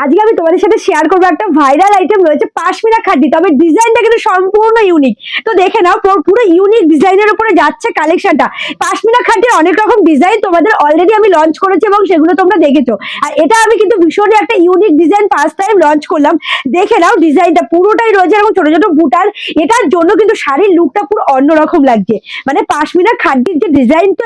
আজকে আমি তোমাদের সাথে শেয়ার করবো একটা ভাইরাল আইটেম রয়েছে পাশমিনা খাদি, তবে ডিজাইনটা কিন্তু সম্পূর্ণ ইউনিক। তো দেখে নাও, পুরো ইউনিক ডিজাইনের উপরে যাচ্ছে কালেকশনটা। পাশমিনা খাদির অনেক রকম ডিজাইন তোমাদের অলরেডি আমি লঞ্চ করেছি এবং সেগুলো তোমরা দেখেছো। আর এটা আমি কিন্তু ভীষণই একটা unique design first time launch করলাম। দেখে নাও ডিজাইনটা পুরোটাই রয়েছে এবং ছোট ছোট বুটার। এটার জন্য কিন্তু শাড়ির লুকটা পুরো অন্যরকম লাগছে। মানে পাশমিনা খাদির যে ডিজাইন তো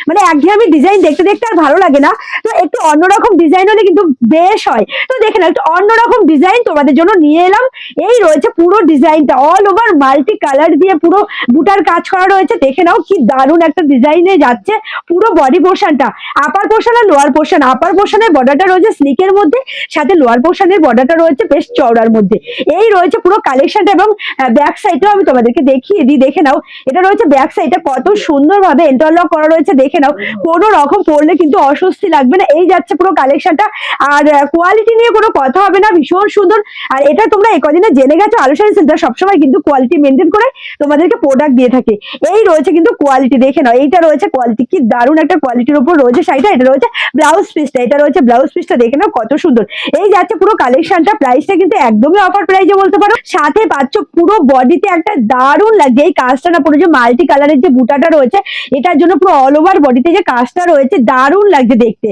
মানে একঘেয়েমি ডিজাইন দেখতে দেখতে আর ভালো লাগে না, তো একটু অন্যরকম ডিজাইন হলে কিন্তু বেশ হয়। তো দেখে নাও একটু অন্যরকম ডিজাইন তোমাদের জন্য নিয়ে এলাম। এই রয়েছে পুরো ডিজাইনটা অল ওভার মাল্টি কালার দিয়ে পুরো বুটার কাজ করা রয়েছে। দেখে নাও কি দারুণ একটা ডিজাইনে যাচ্ছে পুরো বডি পোর্শনটা। আপার পোর্শন আর লোয়ার পোর্শন, আপার পোর্শনের বর্ডারটা রয়েছে স্লিকের মধ্যে, সাথে লোয়ার পোর্শনের বর্ডারটা রয়েছে বেশ চওড়ার মধ্যে। এই রয়েছে পুরো কালেকশনটা এবং ব্যাক সাইডটাও আমি তোমাদেরকে দেখিয়ে দিই। দেখে নাও এটা রয়েছে ব্যাক সাইডটা, কত সুন্দরভাবে ইন্টারলক করা রয়েছে। দেখে নাও কোনো রকম পরলে কিন্তু অস্বস্তি লাগবে না। এই যাচ্ছে পুরো কালেকশনটা। আর কোয়ালিটি নিয়ে কোনো কথা হবে না, ভীষণ সুন্দর। আর এটা তোমরা একদিনে জেনে গেছো, আলোশাড়ি সেন্টার সবসময় কিন্তু কোয়ালিটি মেনটেন করে তোমাদেরকে প্রোডাক্ট দিয়ে থাকে। এই রয়েছে কিন্তু কোয়ালিটি, দেখে নাও এইটা রয়েছে কোয়ালিটি, কি দারুণ একটা কোয়ালিটির উপর রয়েছে শাড়িটা। এটা রয়েছে ব্লাউজ পিসটা, এটা রয়েছে ব্লাউজ পিসটা। দেখে নাও কত সুন্দর। এই যাচ্ছে পুরো কালেকশনটা। প্রাইসটা কিন্তু একদমই অফার প্রাইসে বলতে পারো। সাথে পাচ্ছ পুরো বডিতে একটা দারুণ লাগছে এই কাজটা না, পুরো যে মাল্টি কালারের যে বুটাটা রয়েছে এটার জন্য পুরো অল ওভার বডিতে যে কাজটা রয়েছে দারুণ লাগছে দেখতে।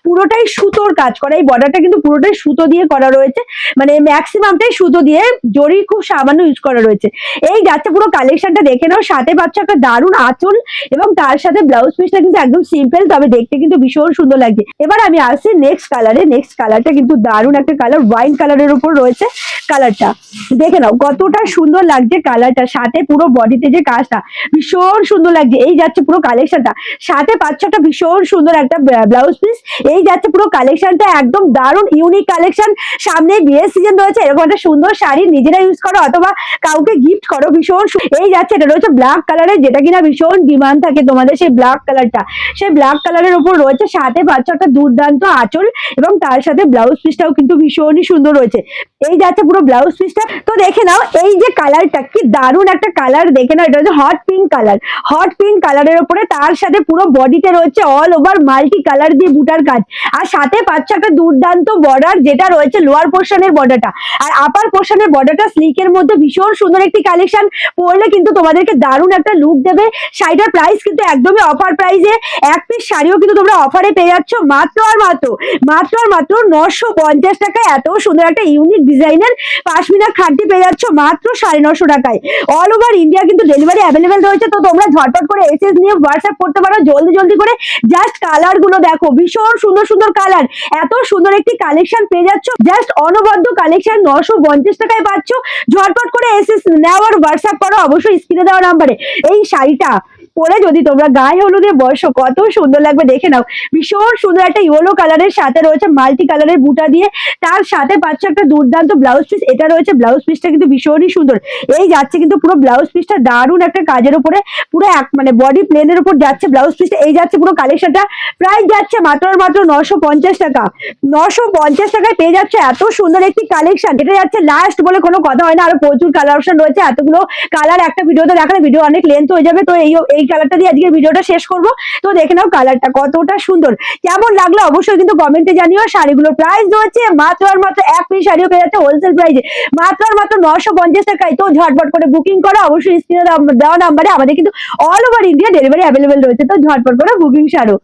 পুরোটাই সুতোর কাজ করা, এই বর্ডারটা কিন্তু পুরোটাই সুতো দিয়ে করা রয়েছে, মানে ম্যাক্সিমামটাই সুতো দিয়ে, জরি খুব সামান্য ইউজ করা রয়েছে। এই যাচ্ছে পুরো কালেকশনটা। দেখে নাও সাথে পাচ্ছ একটা দারুণ আঁচল এবং তার সাথে ব্লাউজ পিসটা কিন্তু একদম সিম্পল, তবে দেখতে কিন্তু ভীষণ সুন্দর লাগছে। এবার আমি আসছি নেক্সট কালারে। নেক্সট কালারটা কিন্তু দারুণ একটা কালার, ওয়াইন কালারের উপর রয়েছে কালারটা। দেখে নাও কতটা সুন্দর লাগছে কালারটা, সাথে পুরো বডিতে যে কাজটা ভীষণ সুন্দর লাগছে। এই যাচ্ছে পুরো কালেকশনটা। সাথে পাচ্ছ একটা ভীষণ সুন্দর একটা ব্লাউজ পিস। এই যাচ্ছে পুরো কালেকশনটা, একদম দারুণ ইউনিক কালেকশন। সামনে বিয়ের সিজন রয়েছে, এরকম একটা সুন্দর শাড়ি নিজেরা ইউজ করো অথবা কাউকে গিফট করো, ভীষণ। এই যাচ্ছে এটা রয়েছে ব্ল্যাক কালারের, যেটা কিনা ভীষণ ডিমান্ড থাকে তোমাদের, সেই ব্ল্যাক কালারটা। সেই ব্ল্যাক কালারের উপর রয়েছে, সাথে পাচ্ছ একটা দুর্দান্ত আঁচল এবং তার সাথে ব্লাউজ পিসটাও কিন্তু ভীষণই সুন্দর রয়েছে। এই যাচ্ছে পুরো ব্লাউজ পিসটা। তো দেখে নাও এই যে কালারটা, কি দারুণ একটা কালার। দেখে নাও এটা হচ্ছে hot pink colour, hot pink কালারের উপরে তার সাথে পুরো বডিতে রয়েছে অল ওভার মাল্টি কালার দিয়ে বুটার কাজ। আর সাথে পাচ্ছ একটা দুর্দান্ত বর্ডার, যেটা রয়েছে লোয়ার পোর্শনের বর্ডারটা। আর আপার পোর্শনের বর্ডারটা স্লিকের মধ্যে, ভীষণ সুন্দর একটি কালেকশন। পরলে কিন্তু তোমাদেরকে দারুণ একটা লুক দেবে। শাড়িটার প্রাইস কিন্তু একদমই অফার প্রাইসে। এক পিস শাড়িও কিন্তু তোমরা অফারে পেয়ে যাচ্ছ মাত্র আর মাত্র 950 টাকায়। এত সুন্দর একটা ইউনিক ডিজাইনের পাশমিনা খাদি পেয়ে যাচ্ছ মাত্র 950 টাকায়। অল ওভার ইন্ডিয়া কিন্তু ডেলিভারি অ্যাভেলেবেল রয়েছে। তো তোমরা ঝটপট করে এসএস নিয়ে হোয়াটসঅ্যাপ করতে পারো জলদি জলদি করে। জাস্ট কালার গুলো দেখো, ভীষণ সুন্দর সুন্দর কালার। এত সুন্দর একটি কালেকশন পেয়ে যাচ্ছ, জাস্ট অনবদ্য কালেকশন 950 টাকায় পাচ্ছ। ঝটপট করে এসএস নাও আর হোয়াটসঅ্যাপ করো অবশ্যই স্ক্রিনে দেওয়া নাম্বারে। এই শাড়িটা পরে যদি তোমরা গায়ে হলুদে বসো কত সুন্দর লাগবে। দেখে নাও ভীষণ সুন্দর একটা ইয়েলো কালারের সাথে রয়েছে মাল্টি কালারের বুটা দিয়ে, তার সাথে পাচ্ছ একটা দুর্দান্ত ব্লাউজ পিস। এটা রয়েছে ব্লাউজ পিসটা কিন্তু ভীষণই সুন্দর। এই যাচ্ছে কিন্তু পুরো ব্লাউজ পিসটা দারুণ একটা কাজের উপরে, পুরো মানে বডি প্লেনের উপর যাচ্ছে ব্লাউজ পিসটা। এই যাচ্ছে পুরো কালেকশনটা। প্রাইস যাচ্ছে মাত্র আর মাত্র 950 টাকা। 950 টাকায় পেয়ে যাচ্ছে এত সুন্দর একটি কালেকশন। এটা যাচ্ছে লাস্ট বলে কোনো কথা হয় না, আরো প্রচুর কালার অপশন রয়েছে। এতগুলো কালার একটা ভিডিওতে দেখালে ভিডিও অনেক লেন্থ হয়ে যাবে। তো এই কালারটা দিয়ে আজকে ভিডিওটা শেষ করব। তো দেখে নাও কালারটা কতটা সুন্দর, কেমন লাগলো অবশ্যই কিন্তু কমেন্টে জানিও। শাড়িগুলোর প্রাইস রয়েছে মাত্র আর মাত্র, এক পিস শাড়িও পেয়ে যাচ্ছে হোলসেল প্রাইসে মাত্র আর মাত্র 950 টাকায়। তো ঝটপট করে বুকিং করো অবশ্যই স্ক্রিনে দেওয়া নাম্বারে। আমাদের কিন্তু all over India delivery available রয়েছে, তো ঝটপট করে বুকিং সারো।